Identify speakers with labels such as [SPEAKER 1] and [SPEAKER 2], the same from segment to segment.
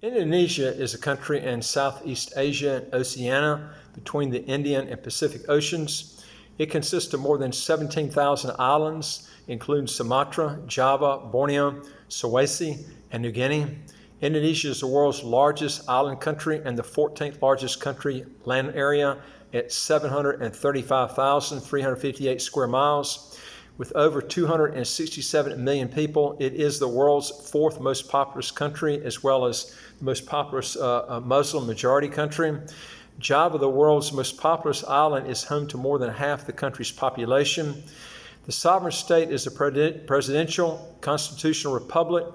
[SPEAKER 1] Indonesia is a country in Southeast Asia and Oceania between the Indian and Pacific Oceans. It consists of more than 17,000 islands, including Sumatra, Java, Borneo, Sulawesi, and New Guinea. Indonesia is the world's largest island country and the 14th largest country land area at 735,358 square miles. With over 267 million people, it is the world's fourth most populous country, as well as the most populous Muslim majority country. Java, the world's most populous island, is home to more than half the country's population. The sovereign state is a presidential constitutional republic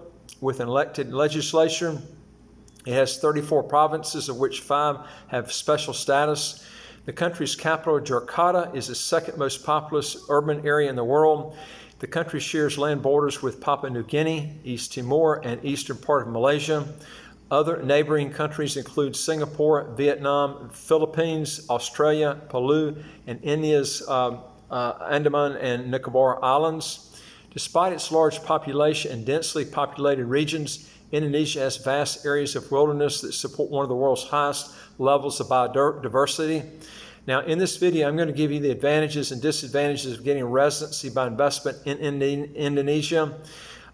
[SPEAKER 1] with an elected legislature. It has 34 provinces, of which 5 have special status. The country's capital, Jakarta, is the second most populous urban area in the world. The country shares land borders with Papua New Guinea, East Timor, and eastern part of Malaysia. Other neighboring countries include Singapore, Vietnam, Philippines, Australia, Palau, and India's Andaman and Nicobar Islands. Despite its large population and densely populated regions, Indonesia has vast areas of wilderness that support one of the world's highest levels of biodiversity. Now, in this video, I'm going to give you the advantages and disadvantages of getting residency by investment in Indonesia.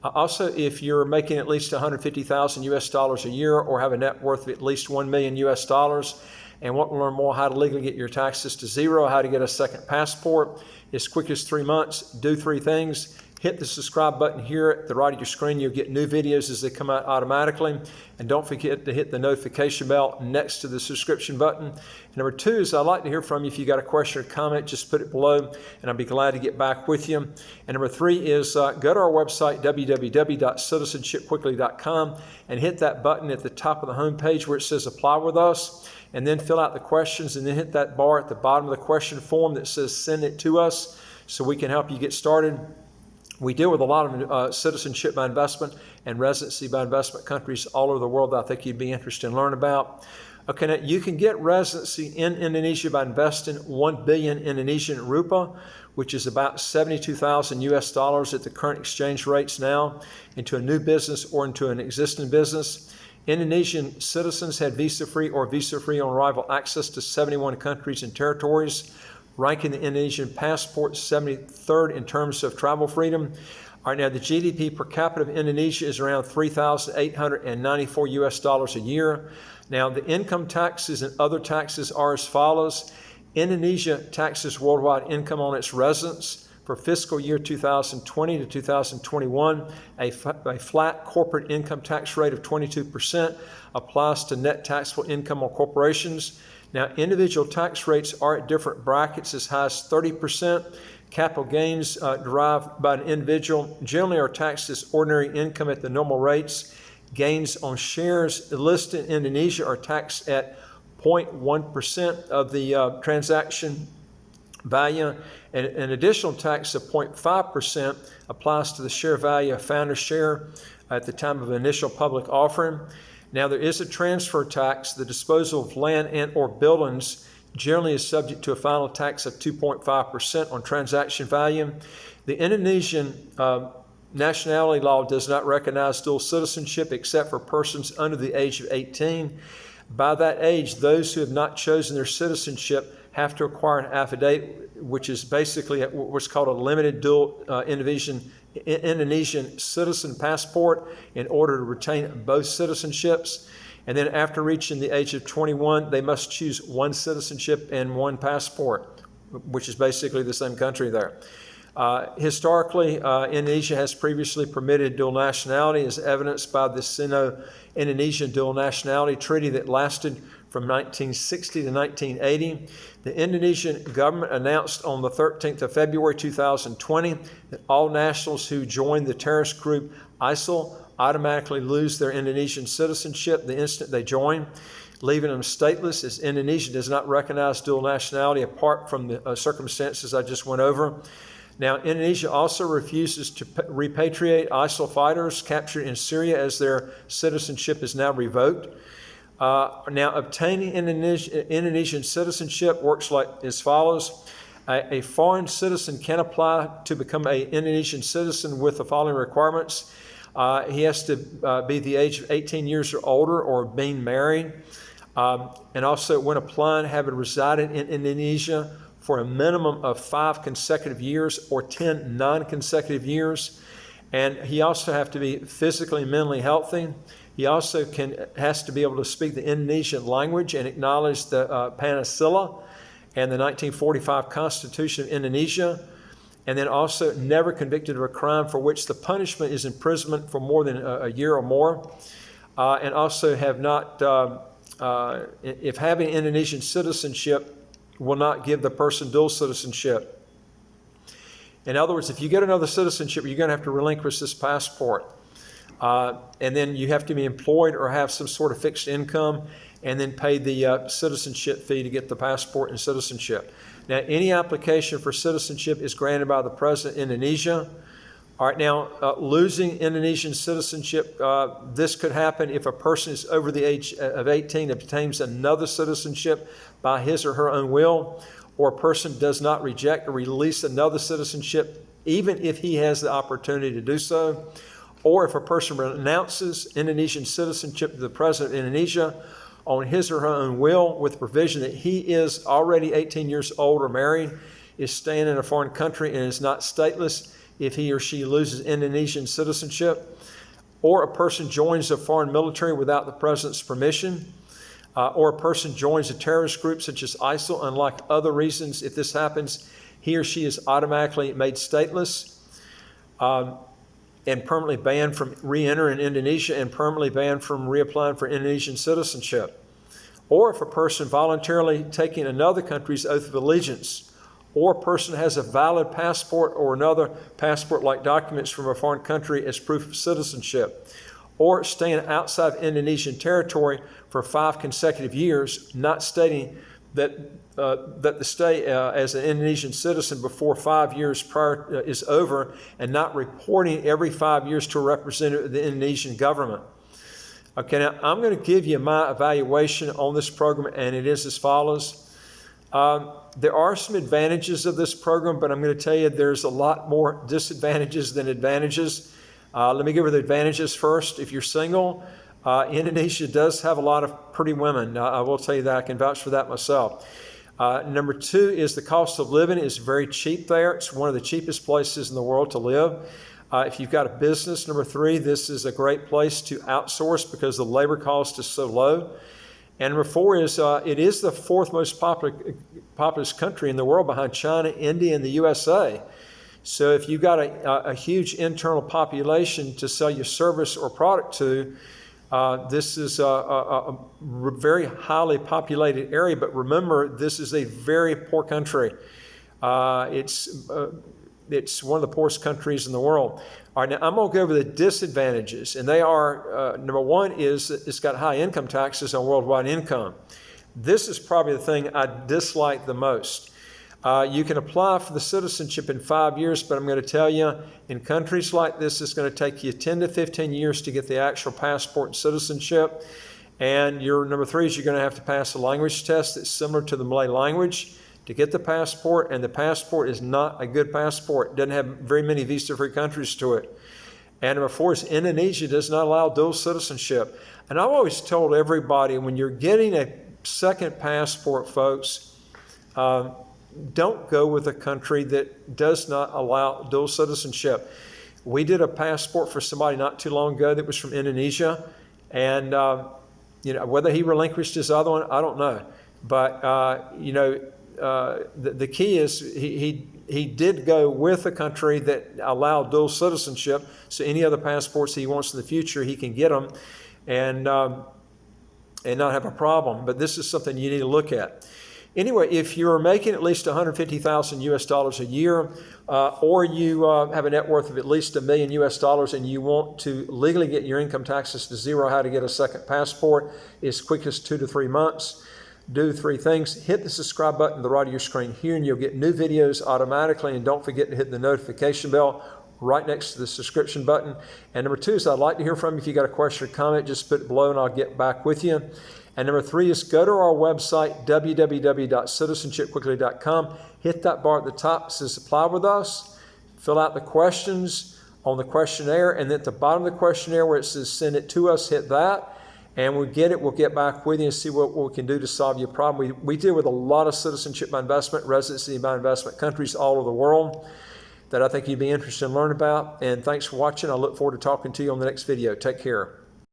[SPEAKER 1] Also, if you're making at least 150,000 US dollars a year or have a net worth of at least 1 million US dollars and want to learn more how to legally get your taxes to zero, how to get a second passport as quick as 3 months, do 3 things. Hit the subscribe button here at the right of your screen. You'll get new videos as they come out automatically. And don't forget to hit the notification bell next to the subscription button. And number 2 is I'd like to hear from you. If you got a question or comment, just put it below, and I'll be glad to get back with you. And number 3 is go to our website, www.citizenshipquickly.com, and hit that button at the top of the homepage where it says Apply with Us, and then fill out the questions, and then hit that bar at the bottom of the question form that says Send it to us so we can help you get started. We deal with a lot of citizenship by investment and residency by investment countries all over the world that I think you'd be interested in learning about. Okay, now you can get residency in Indonesia by investing 1 billion Indonesian rupiah, which is about 72,000 US dollars at the current exchange rates now, into a new business or into an existing business. Indonesian citizens had visa-free or visa-free on arrival access to 71 countries and territories, ranking the Indonesian passport 73rd in terms of travel freedom. All right, now the GDP per capita of Indonesia is around 3,894 US dollars a year. Now the income taxes and other taxes are as follows. Indonesia taxes worldwide income on its residents for fiscal year 2020 to 2021. A flat corporate income tax rate of 22% applies to net taxable income on corporations. Now, individual tax rates are at different brackets as high as 30%. Capital gains derived by an individual generally are taxed as ordinary income at the normal rates. Gains on shares listed in Indonesia are taxed at 0.1% of the transaction value. And an additional tax of 0.5% applies to the share value of founder share at the time of initial public offering. Now, there is a transfer tax. The disposal of land and or buildings generally is subject to a final tax of 2.5% on transaction value. The Indonesian nationality law does not recognize dual citizenship except for persons under the age of 18. By that age, those who have not chosen their citizenship have to acquire an affidavit, which is basically what's called a limited dual Indonesian citizen passport in order to retain both citizenships. And then after reaching the age of 21, they must choose one citizenship and one passport, which is basically the same country there. Historically, Indonesia has previously permitted dual nationality as evidenced by the Sino-Indonesian Dual Nationality Treaty that lasted from 1960 to 1980. The Indonesian government announced on the 13th of February 2020 that all nationals who join the terrorist group ISIL automatically lose their Indonesian citizenship the instant they join, leaving them stateless, as Indonesia does not recognize dual nationality apart from the circumstances I just went over. Now, Indonesia also refuses to repatriate ISIL fighters captured in Syria, as their citizenship is now revoked. Now, obtaining Indonesian citizenship works like as follows. A foreign citizen can apply to become an Indonesian citizen with the following requirements. He has to be the age of 18 years or older or being married. And also, when applying, having resided in Indonesia for a minimum of 5 consecutive years or 10 non-consecutive years. And he also have to be physically and mentally healthy. He also has to be able to speak the Indonesian language and acknowledge the Pancasila and the 1945 Constitution of Indonesia. And then also never convicted of a crime for which the punishment is imprisonment for more than a year or more. And also have not, if having Indonesian citizenship will not give the person dual citizenship. In other words, if you get another citizenship, you're going to have to relinquish this passport. And then you have to be employed or have some sort of fixed income and then pay the citizenship fee to get the passport and citizenship. Now, any application for citizenship is granted by the President of Indonesia. All right, now, losing Indonesian citizenship, this could happen if a person is over the age of 18, obtains another citizenship by his or her own will, or a person does not reject or release another citizenship, even if he has the opportunity to do so, or if a person renounces Indonesian citizenship to the President of Indonesia on his or her own will with provision that he is already 18 years old or married, is staying in a foreign country and is not stateless if he or she loses Indonesian citizenship, or a person joins a foreign military without the President's permission, or a person joins a terrorist group such as ISIL. Unlike other reasons, if this happens, he or she is automatically made stateless and permanently banned from re-entering Indonesia and permanently banned from reapplying for Indonesian citizenship. Or if a person voluntarily taking another country's oath of allegiance, or a person has a valid passport or another passport-like documents from a foreign country as proof of citizenship, or staying outside of Indonesian territory for 5 consecutive years, not stating that the stay as an Indonesian citizen before 5 years prior is over, and not reporting every 5 years to a representative of the Indonesian government. Okay, now I'm going to give you my evaluation on this program, and it is as follows. There are some advantages of this program, but I'm going to tell you there's a lot more disadvantages than advantages. Let me give you the advantages first. If you're single, Indonesia does have a lot of pretty women. I will tell you that. I can vouch for that myself. Number 2 is the cost of living is very cheap there. It's one of the cheapest places in the world to live. If you've got a business, number 3, this is a great place to outsource because the labor cost is so low. And number 4 is it is the 4th most populous country in the world behind China, India, and the USA. So if you've got a huge internal population to sell your service or product to, this is a very highly populated area. But remember, this is a very poor country. It's one of the poorest countries in the world. All right, now I'm going to go over the disadvantages, and they are, number 1 is it's got high income taxes on worldwide income. This is probably the thing I dislike the most. You can apply for the citizenship in 5 years, but I'm going to tell you, in countries like this, it's going to take you 10 to 15 years to get the actual passport and citizenship. And your number 3 is you're going to have to pass a language test that's similar to the Malay language to get the passport, and the passport is not a good passport. It doesn't have very many visa-free countries to it. And number 4 is Indonesia does not allow dual citizenship. And I've always told everybody, when you're getting a second passport, folks, don't go with a country that does not allow dual citizenship. We did a passport for somebody not too long ago that was from Indonesia, and whether he relinquished his other one, I don't know. But the key is he did go with a country that allowed dual citizenship, so any other passports he wants in the future, he can get them and not have a problem. But this is something you need to look at. Anyway, if you're making at least $150,000 US a year, or you have a net worth of at least $1 million US, and you want to legally get your income taxes to zero, how to get a second passport as quick as 2 to 3 months, do 3 things. Hit the subscribe button to the right of your screen here, and you'll get new videos automatically. And don't forget to hit the notification bell right next to the subscription button. And number 2 is I'd like to hear from you. If you got a question or comment, just put it below and I'll get back with you. And number 3 is go to our website, www.citizenshipquickly.com. Hit that bar at the top that says apply with us. Fill out the questions. on the questionnaire, and then at the bottom of the questionnaire where it says send it to us, hit that. And we get it, we'll get back with you and see what we can do to solve your problem. We deal with a lot of citizenship by investment, residency by investment countries all over the world that I think you'd be interested in learning about. And thanks for watching. I look forward to talking to you on the next video. Take care.